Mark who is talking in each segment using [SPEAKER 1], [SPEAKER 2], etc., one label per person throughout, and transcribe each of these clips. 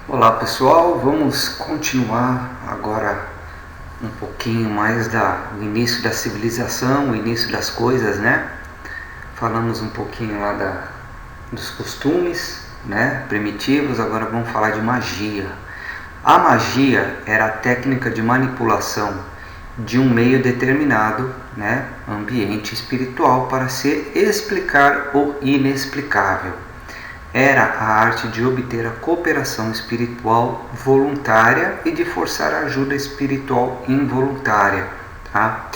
[SPEAKER 1] Olá pessoal, vamos continuar agora um pouquinho mais do início da civilização, o início das coisas, né? Falamos um pouquinho lá dos costumes, né, primitivos, agora vamos falar de magia. A magia era a técnica de manipulação de um meio determinado, né, ambiente espiritual para se explicar o inexplicável. Era a arte de obter a cooperação espiritual voluntária e de forçar a ajuda espiritual involuntária, tá?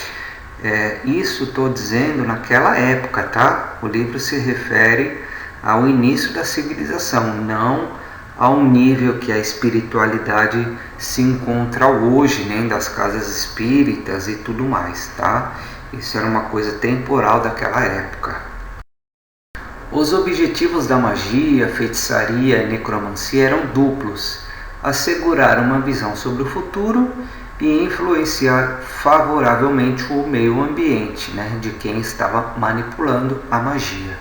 [SPEAKER 1] Isso estou dizendo naquela época, tá? O livro se refere ao início da civilização, não ao nível que a espiritualidade se encontra hoje, nem das casas espíritas e tudo mais, tá? Isso era uma coisa temporal daquela época. Os objetivos da magia, feitiçaria e necromancia eram duplos: assegurar uma visão sobre o futuro e influenciar favoravelmente o meio ambiente, né, de quem estava manipulando a magia.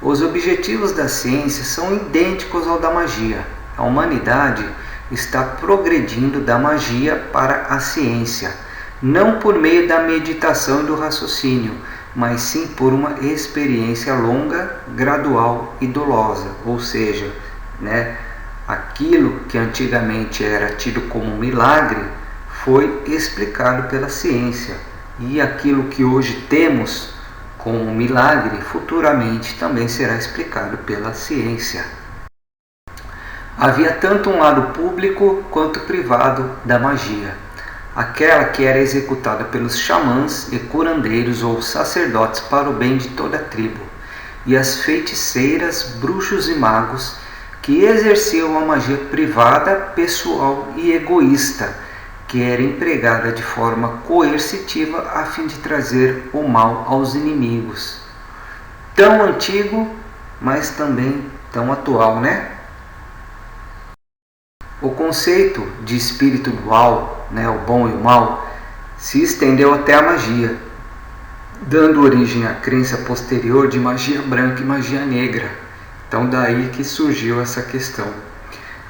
[SPEAKER 1] Os objetivos da ciência são idênticos ao da magia. A humanidade está progredindo da magia para a ciência, não por meio da meditação e do raciocínio, mas sim por uma experiência longa, gradual e dolosa, ou seja, né, aquilo que antigamente era tido como milagre foi explicado pela ciência, e aquilo que hoje temos como milagre futuramente também será explicado pela ciência. Havia tanto um lado público quanto privado da magia. Aquela que era executada pelos xamãs e curandeiros ou sacerdotes para o bem de toda a tribo, e as feiticeiras, bruxos e magos, que exerciam a magia privada, pessoal e egoísta, que era empregada de forma coercitiva a fim de trazer o mal aos inimigos. Tão antigo, mas também tão atual, né? O conceito de espírito dual, né, o bom e o mal, se estendeu até a magia, dando origem à crença posterior de magia branca e magia negra. Então daí que surgiu essa questão.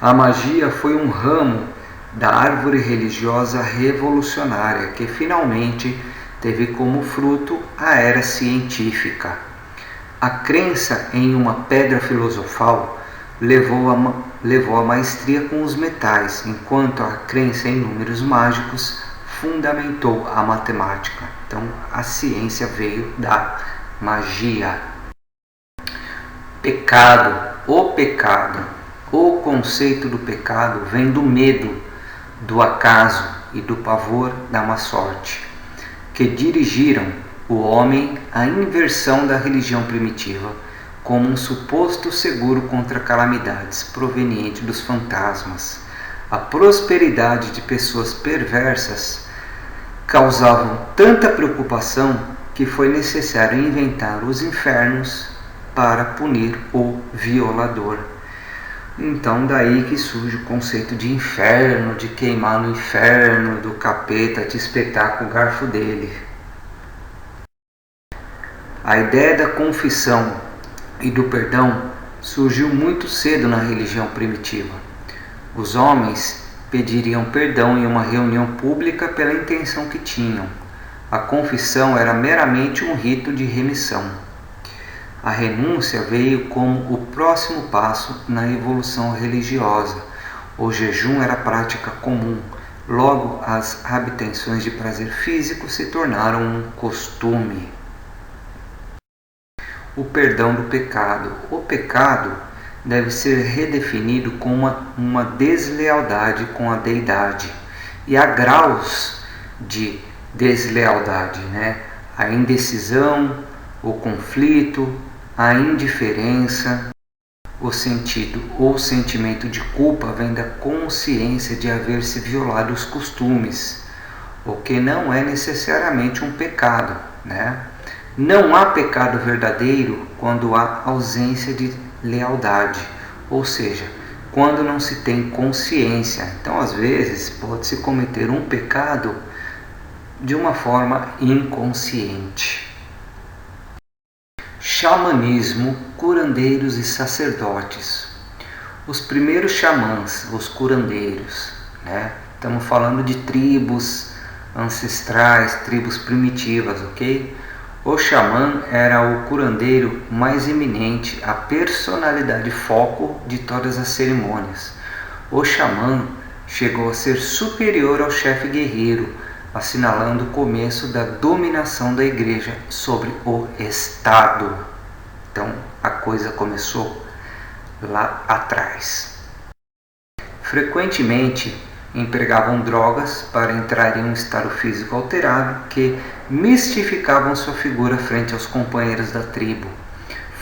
[SPEAKER 1] A magia foi um ramo da árvore religiosa revolucionária que finalmente teve como fruto a era científica. A crença em uma pedra filosofal levou a maestria com os metais, enquanto a crença em números mágicos fundamentou a matemática. Então a ciência veio da magia. O conceito do pecado vem do medo, do acaso e do pavor da má sorte, que dirigiram o homem à inversão da religião primitiva como um suposto seguro contra calamidades provenientes dos fantasmas. A prosperidade de pessoas perversas causavam tanta preocupação que foi necessário inventar os infernos para punir o violador. Então daí que surge o conceito de inferno, de queimar no inferno, do capeta te espetar com o garfo dele. A ideia da confissão e do perdão surgiu muito cedo na religião primitiva. Os homens pediriam perdão em uma reunião pública pela intenção que tinham. A confissão era meramente um rito de remissão. A renúncia veio como o próximo passo na evolução religiosa. O jejum era prática comum. Logo, as abstenções de prazer físico se tornaram um costume. O perdão do pecado. O pecado deve ser redefinido como uma deslealdade com a deidade. E há graus de deslealdade, né? A indecisão, o conflito, a indiferença. O sentimento de culpa vem da consciência de haver se violado os costumes, o que não é necessariamente um pecado, né? Não há pecado verdadeiro quando há ausência de lealdade, ou seja, quando não se tem consciência. Então, às vezes, pode-se cometer um pecado de uma forma inconsciente. Xamanismo, curandeiros e sacerdotes. os primeiros xamãs, os curandeiros, né? Estamos falando de tribos ancestrais, tribos primitivas, ok? O xamã era o curandeiro mais eminente, a personalidade foco de todas as cerimônias. O xamã chegou a ser superior ao chefe guerreiro, assinalando o começo da dominação da igreja sobre o Estado. Então a coisa começou lá atrás. Frequentemente empregavam drogas para entrar em um estado físico alterado que mistificavam sua figura frente aos companheiros da tribo.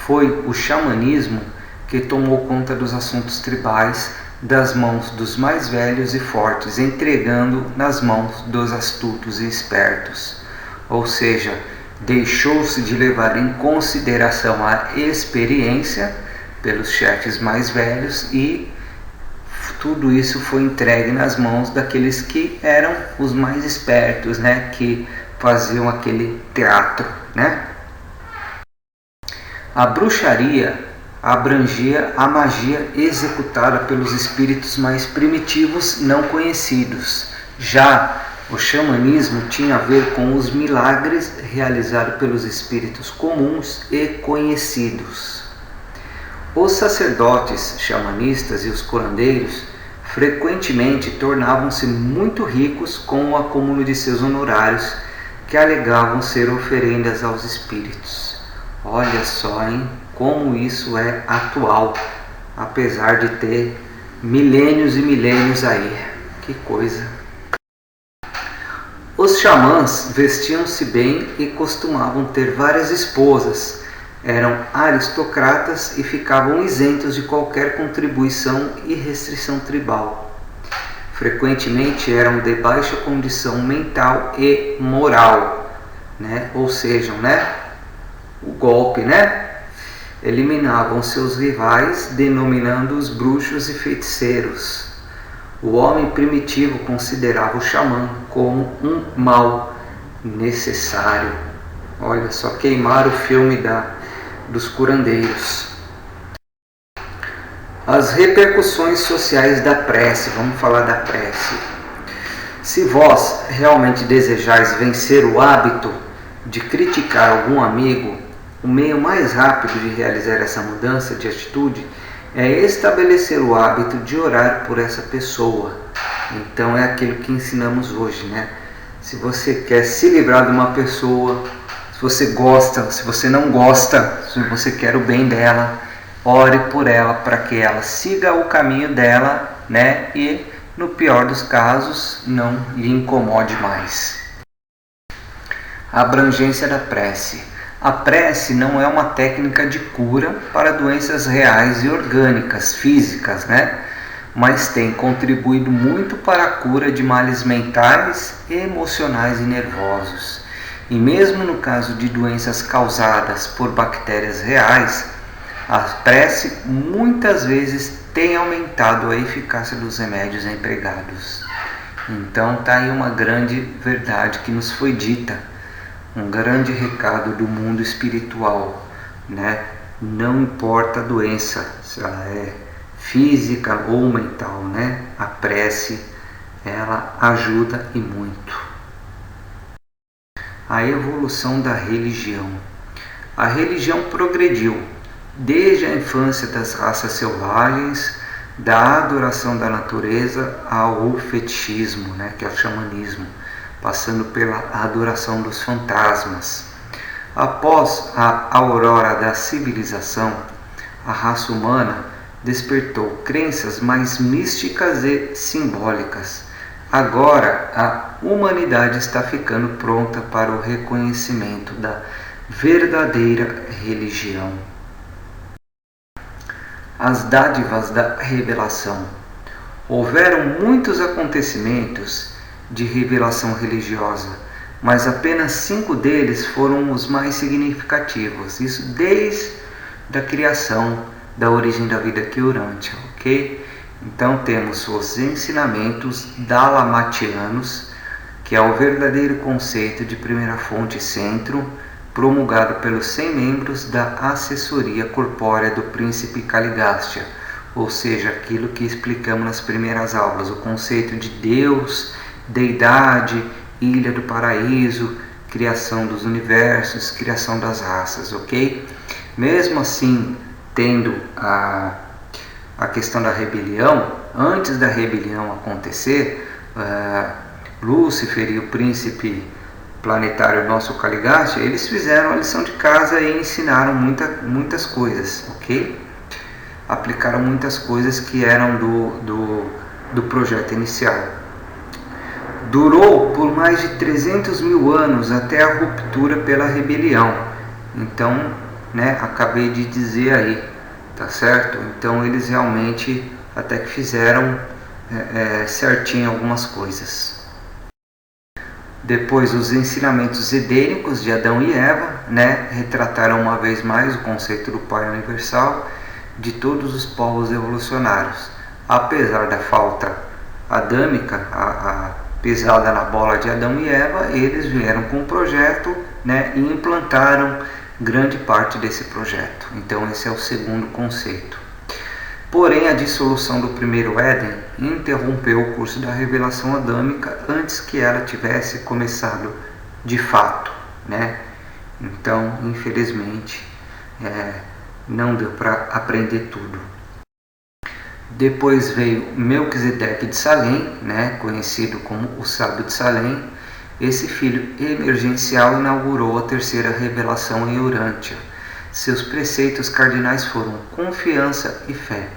[SPEAKER 1] Foi o xamanismo que tomou conta dos assuntos tribais das mãos dos mais velhos e fortes, entregando nas mãos dos astutos e espertos. Ou seja, deixou-se de levar em consideração a experiência pelos chefes mais velhos e tudo isso foi entregue nas mãos daqueles que eram os mais espertos, né? Que faziam aquele teatro, né? A bruxaria abrangia a magia executada pelos espíritos mais primitivos não conhecidos. Já o xamanismo tinha a ver com os milagres realizados pelos espíritos comuns e conhecidos. Os sacerdotes xamanistas e os curandeiros frequentemente tornavam-se muito ricos com o acúmulo de seus honorários, que alegavam ser oferendas aos espíritos. Olha só, hein, como isso é atual, apesar de ter milênios e milênios aí. Que coisa! Os xamãs vestiam-se bem e costumavam ter várias esposas. Eram aristocratas e ficavam isentos de qualquer contribuição e restrição tribal. Frequentemente eram de baixa condição mental e moral, né? Ou seja, né? O golpe, né? Eliminavam seus rivais, denominando-os bruxos e feiticeiros. O homem primitivo considerava o xamã como um mal necessário. Olha só, queimaram o filme dos curandeiros. As repercussões sociais da prece. Vamos falar da prece. Se vós realmente desejais vencer o hábito de criticar algum amigo, o meio mais rápido de realizar essa mudança de atitude é estabelecer o hábito de orar por essa pessoa. Então é aquilo que ensinamos hoje, né? Se você quer se livrar de uma pessoa, se você gosta, se você não gosta, se você quer o bem dela, ore por ela para que ela siga o caminho dela, né? E no pior dos casos, não lhe incomode mais. A abrangência da prece. A prece não é uma técnica de cura para doenças reais e orgânicas, físicas, né? Mas tem contribuído muito para a cura de males mentais, emocionais e nervosos. E mesmo no caso de doenças causadas por bactérias reais, a prece muitas vezes tem aumentado a eficácia dos remédios empregados. Então está aí uma grande verdade que nos foi dita, um grande recado do mundo espiritual, né? Não importa a doença, se ela é física ou mental, né? A prece, ela ajuda e muito. A evolução da religião. A religião progrediu desde a infância das raças selvagens, da adoração da natureza ao fetichismo, né, que é o xamanismo, passando pela adoração dos fantasmas. Após a aurora da civilização, a raça humana despertou crenças mais místicas e simbólicas. Agora a humanidade está ficando pronta para o reconhecimento da verdadeira religião. As dádivas da revelação. Houveram muitos acontecimentos de revelação religiosa, mas apenas 5 deles foram os mais significativos. Isso desde a criação, da origem da vida aqui Urântia, ok? Então temos os ensinamentos dalamatianos, que é o verdadeiro conceito de primeira fonte e centro, promulgado pelos 100 membros da assessoria corpórea do príncipe Caligástia, ou seja, aquilo que explicamos nas primeiras aulas, o conceito de Deus, deidade, ilha do paraíso, criação dos universos, criação das raças, ok? Mesmo assim, tendo a questão da rebelião, antes da rebelião acontecer, Lúcifer e o príncipe planetário nosso Caligarte, eles fizeram a lição de casa e ensinaram muitas coisas, ok? Aplicaram muitas coisas que eram do projeto inicial. Durou por mais de 300 mil anos até a ruptura pela rebelião. Então, né, acabei de dizer aí, tá certo? Então eles realmente até que fizeram certinho algumas coisas. Depois, os ensinamentos edênicos de Adão e Eva, né, retrataram uma vez mais o conceito do Pai Universal de todos os povos evolucionários. Apesar da falta adâmica, a pisada na bola de Adão e Eva, eles vieram com um projeto, né, e implantaram grande parte desse projeto. Então esse é o segundo conceito. Porém, a dissolução do primeiro Éden interrompeu o curso da revelação adâmica antes que ela tivesse começado de fato, né? Então, infelizmente, não deu para aprender tudo. Depois veio Melquisedeque de Salém, né? Conhecido como o Sábio de Salém. Esse filho emergencial inaugurou a terceira revelação em Urântia. Seus preceitos cardinais foram confiança e fé.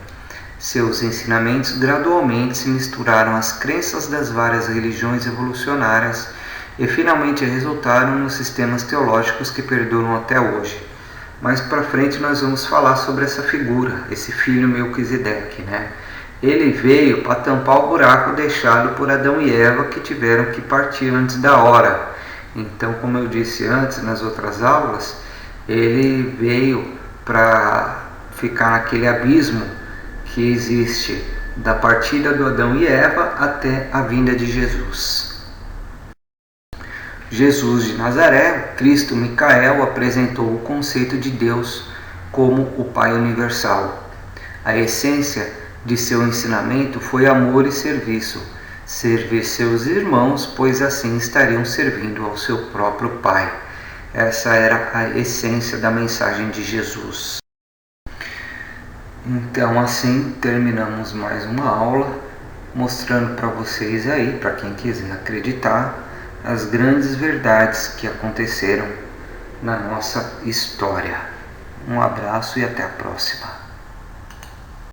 [SPEAKER 1] Seus ensinamentos gradualmente se misturaram às crenças das várias religiões evolucionárias e finalmente resultaram nos sistemas teológicos que perduram até hoje. Mais para frente nós vamos falar sobre essa figura, esse filho Melquisedeque, né? Ele veio para tampar o buraco deixado por Adão e Eva, que tiveram que partir antes da hora. Então, como eu disse antes nas outras aulas, ele veio para ficar naquele abismo que existe da partida do Adão e Eva até a vinda de Jesus. Jesus de Nazaré, Cristo Micael, apresentou o conceito de Deus como o Pai Universal. A essência de seu ensinamento foi amor e serviço, servir seus irmãos, pois assim estariam servindo ao seu próprio Pai. Essa era a essência da mensagem de Jesus. Então assim terminamos mais uma aula, mostrando para vocês aí, para quem quiser acreditar, as grandes verdades que aconteceram na nossa história. Um abraço e até a próxima.